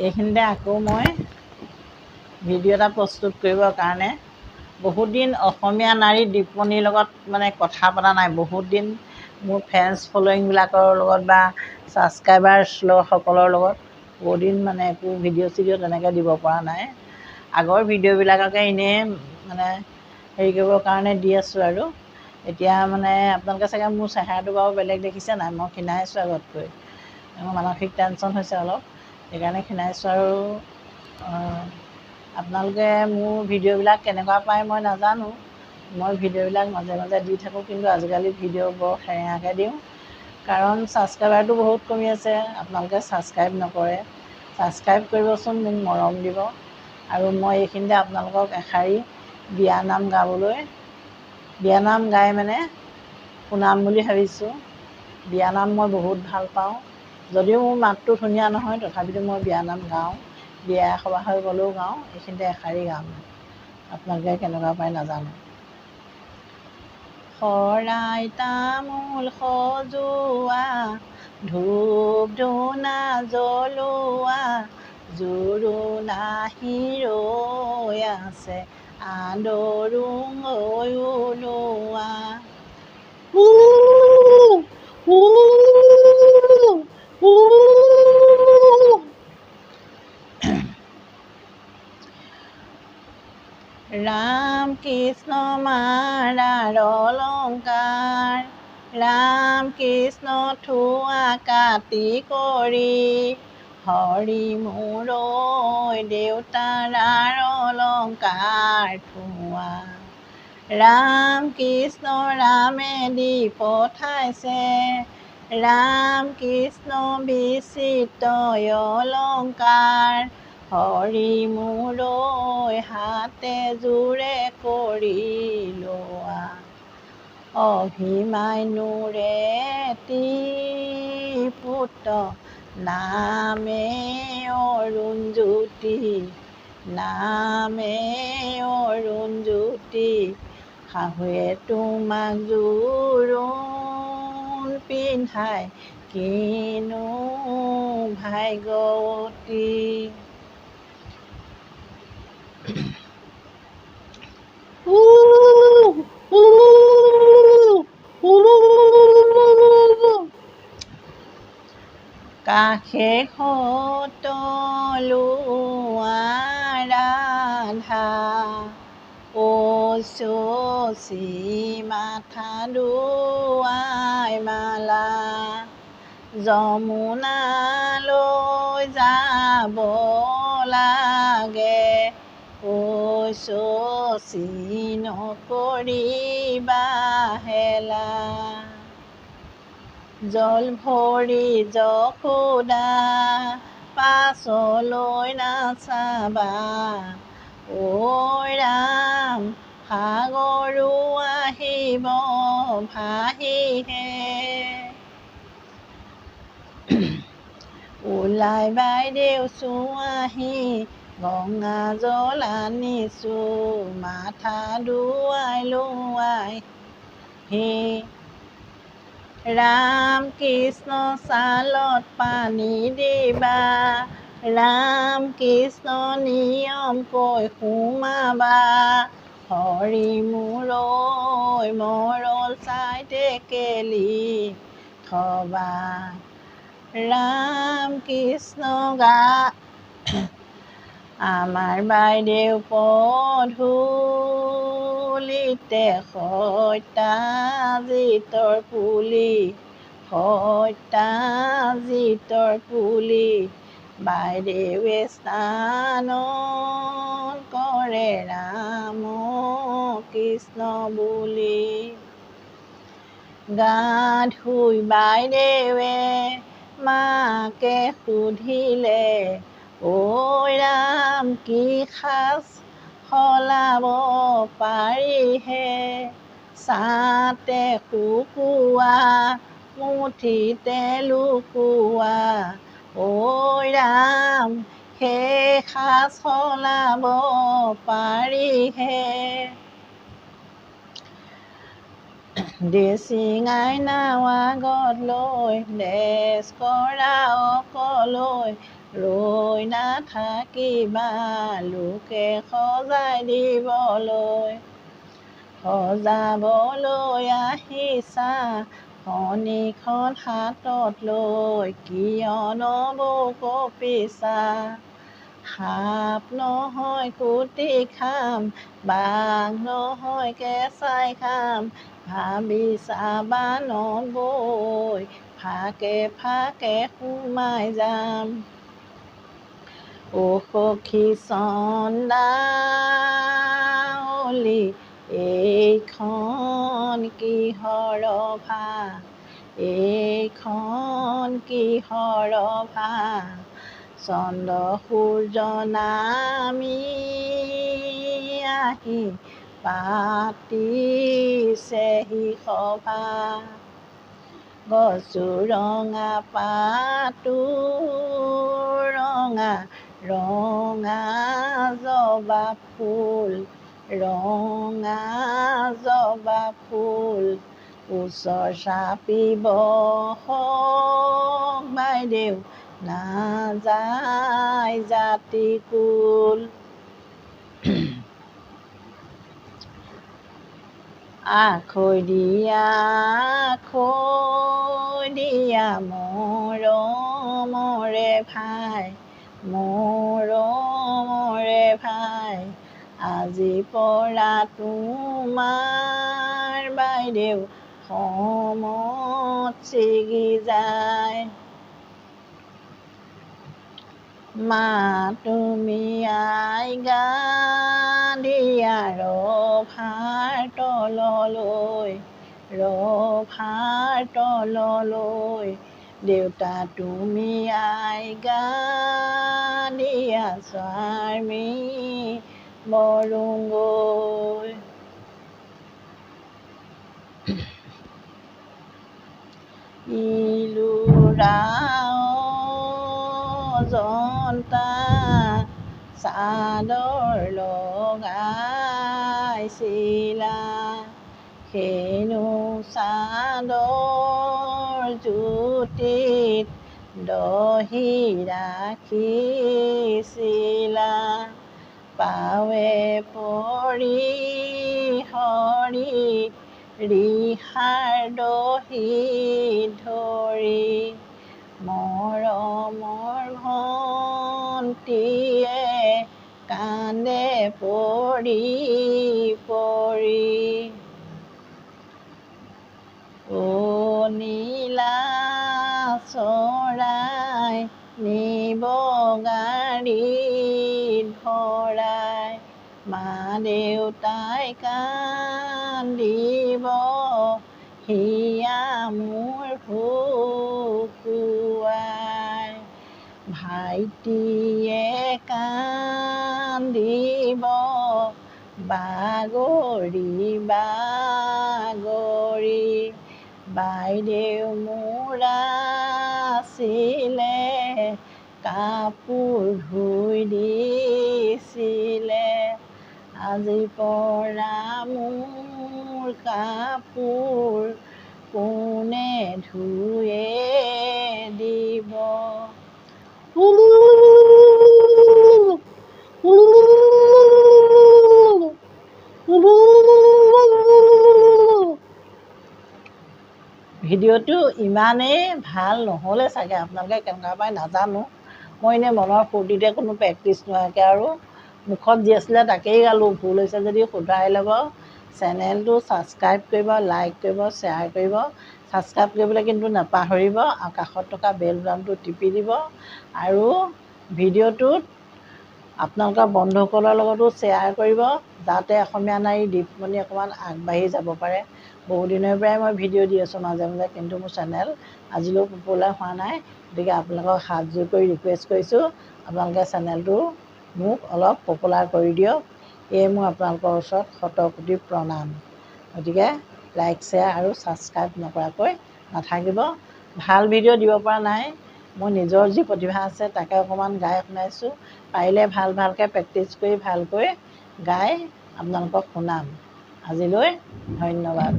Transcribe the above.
এইখিনিতে আকৌ মই ভিডিঅ' এটা প্ৰস্তুত কৰিবৰ কাৰণে বহুত দিন অসমীয়া নাৰী দীপমণিৰ লগত মানে কথা পতা নাই। বহুত দিন মোৰ ফেন্স ফল'য়িংবিলাকৰ লগত বা ছাবস্ক্ৰাইবাৰসকলৰ লগত বহুত দিন মানে একো ভিডিঅ' চিডিঅ' তেনেকৈ দিব পৰা নাই। আগৰ ভিডিঅ'বিলাককে এনেই মানে হেৰি কৰিবৰ কাৰণে দি আছোঁ আৰু এতিয়া মানে আপোনালোকে চাগে মোৰ চেহেৰাটো বাৰু বেলেগ দেখিছে নাই? মই ক্ষীণাইছোঁ আগতকৈ। মোৰ মানসিক টেনশ্যন হৈছে অলপ, সেইকাৰণে ক্ষীণাইছোঁ। আৰু আপোনালোকে মোৰ ভিডিঅ'বিলাক কেনেকুৱা পায় মই নাজানো। মই ভিডিঅ'বিলাক মাজে মাজে দি থাকোঁ, কিন্তু আজিকালি ভিডিঅ' বৰ সেৰেঙাকৈ দিওঁ, কাৰণ ছাবস্ক্ৰাইবাৰটো বহুত কমি আছে। আপোনালোকে ছাবস্ক্ৰাইব নকৰে। ছাবস্ক্ৰাইব কৰিবচোন, মোক মৰম দিব। আৰু মই এইখিনিতে আপোনালোকক এষাৰি বিয়ানাম গাই মানে শুনাম বুলি ভাবিছোঁ। বিয়ানাম মই বহুত ভাল পাওঁ। যদিও মোৰ মাতটো ধুনীয়া নহয়, তথাপিতো মই বিয়ানাম গাওঁ। বিয়া সবাহলৈ গ'লেও গাওঁ। এইখিনিতে এষাৰি গাম, আপোনালোকে কেনেকুৱা পায় নাজানো। শৰাই তামোল সজোৱা, ধূপ ধূনা জ্বলোৱা, জোৰোণ আহি ৰৈ আছে, আদৰোঁ ওলোৱা। ৰাম কৃষ্ণ মাৰাৰ অলংকাৰ, ৰাম কৃষ্ণ থোৱা কাটি কৰি, হৰি মোৰ দেউতাৰ অলংকাৰ থোৱা। ৰাম কৃষ্ণ ৰামে দি পঠাইছে, ৰাম কৃষ্ণ বিচিত্ৰ অলংকাৰ, হৰি মোৰ হাতে জোৰে কৰি লোৱা। অভিমান্যুৰে এটি পুত্ৰ, নামে অৰুণজ্যোতি, নামে অৰুণজ্যোতি, শাহুৱে তোমাক জোৰোণ পিন্ধাই কিনো ভাগ্যৱতী। কাষে লোৱা ৰাধা, অচি মাথা ধোৱাই মালা, যমুনালৈ যাব লাগে, অচি নকৰিবা হেলা। জল ভৰি যশোদা, পাছলৈ নাচাবা, ঐ ৰাম সাগৰো আহিব ভাহিহে। ওলাই বাইদেউ চোৱাহি, গংগা জল আনিছোঁ, মাথা ধোৱাই লোৱাহি। ৰাম কৃষ্ণ ছালত পানী দিবা, ৰাম কৃষ্ণ নিয়মকৈ সোমাবা, হৰি মোৰ মৰল চাই টেকেলি থবা। ৰাম কৃষ্ণ আমাৰ বাইদেউ পধূলিতে সত্যাজিতৰ পুলি, সত্যাজিতৰ পুলি, বাইদেৱে স্নান কৰে ৰাম কৃষ্ণ বুলি। গা ধুই বাইদেৱে মাকে সুধিলে, ঐ ৰাম কি সাজ সলাব পাৰিহে, ছাতে শুকোৱা, মুঠিতে লুকোৱা, ঐ ৰাম সেই সাজ সলাব পাৰিহে। দেচিঙাই নাও আগত লৈ, দেচ কৰা অকলৈ, ৰৈ নাথাকিবা লোকে সজাই দিবলৈ সজাবলৈ আহিছা শনিখন হাতত লৈ কিয়নো কপিছা সাপ নহয় কুটি খাম বাঘ নহয় কেঁচাই খাম ভাবিছা বানবৈ ফাকে ফাকে সোমাই যাম ও সখী চন্দাউলি এইখন কিহৰ ভাৰ এইখন কিহৰ ভাৰ চন্দ্ৰ সূৰ্য নামি আহি পাতিছেহি সভা গছো ৰঙা পাতো ৰঙা ৰঙা জবা ফুল ৰঙা জবা ফুল ওচৰ চাপিব বাইদেউ নাযায় জাতি কুল আখৈ দিয়া মৰমৰে ভাই মৰমৰে ভাই আজি পৰা তোমাৰ বাইদেউ সমত ছিগি যায় মা তুমি আই গা দিয়া ৰভাৰ তললৈ দেউতা তুমি আই গা দিয়া স্বামী বৰুংগৈ ইলোৰাও জন্তা চাদৰ লগাইছিলা হেনো চাদৰ জুতিত দহি ৰাখিছিলা পাৱে পৰি হৰি ৰিহাৰ দহি ধৰি মৰমৰ ভণ্টিয়ে কান্দে পৰি পৰি ও নীলা চৰাই নিব গাড়ীত ভৰাই মা দেউতাই কান্দিব হিয়া মোৰ শুকুৱাই ভাইটিয়ে কান্দিব বাগৰি বাগৰি বাইদেউ মোৰ আছিলে কাপোৰ ধুই দিছিলে আজি পৰা মোৰ কাপোৰ কোনে ধুয়ে দিব ভিডিঅ'টো ইমানেই ভাল নহ'লে চাগে আপোনালোকে কেনেকুৱা পায় নাজানো মই এনেই মনৰ ফূৰ্তিতে কোনো প্ৰেক্টিচ নোহোৱাকৈ আৰু মুখত যি আছিলে তাকেই গালোঁ ভুল হৈছে যদি শুধৰাই ল'ব চেনেলটো ছাবস্ক্ৰাইব কৰিব লাইক কৰিব শ্বেয়াৰ কৰিব ছাবস্ক্ৰাইব কৰিবলৈ কিন্তু নাপাহৰিব আৰু কাষত থকা বেল বাটনটো টিপি দিব আৰু ভিডিঅ'টোত আপোনালোকৰ বন্ধুসকলৰ লগতো শ্বেয়াৰ কৰিব যাতে অসমীয়া নাৰী দীপমণি অকণমান আগবাঢ়ি যাব পাৰে বহুদিনৰ পৰাই মই ভিডিঅ' দি আছোঁ মাজে মাজে কিন্তু মোৰ চেনেল আজিলৈও পপুলাৰ হোৱা নাই গতিকে আপোনালোকক হাতযোৰ কৰি ৰিকুৱেষ্ট কৰিছোঁ আপোনালোকে চেনেলটো মোক অলপ পপুলাৰ কৰি দিয়ক এয়ে মোৰ আপোনালোকৰ ওচৰত শতকোটি প্ৰণাম গতিকে লাইক শ্বেয়াৰ আৰু ছাবস্ক্ৰাইব নকৰাকৈ নাথাকিব ভাল ভিডিঅ' দিব পৰা নাই মোৰ নিজৰ যি প্ৰতিভা আছে তাকে অকণমান গাই শুনাইছোঁ পাৰিলে ভালকৈ প্ৰেক্টিচ কৰি ভালকৈ গাই আপোনালোকক শুনাম আজিলৈ ধন্যবাদ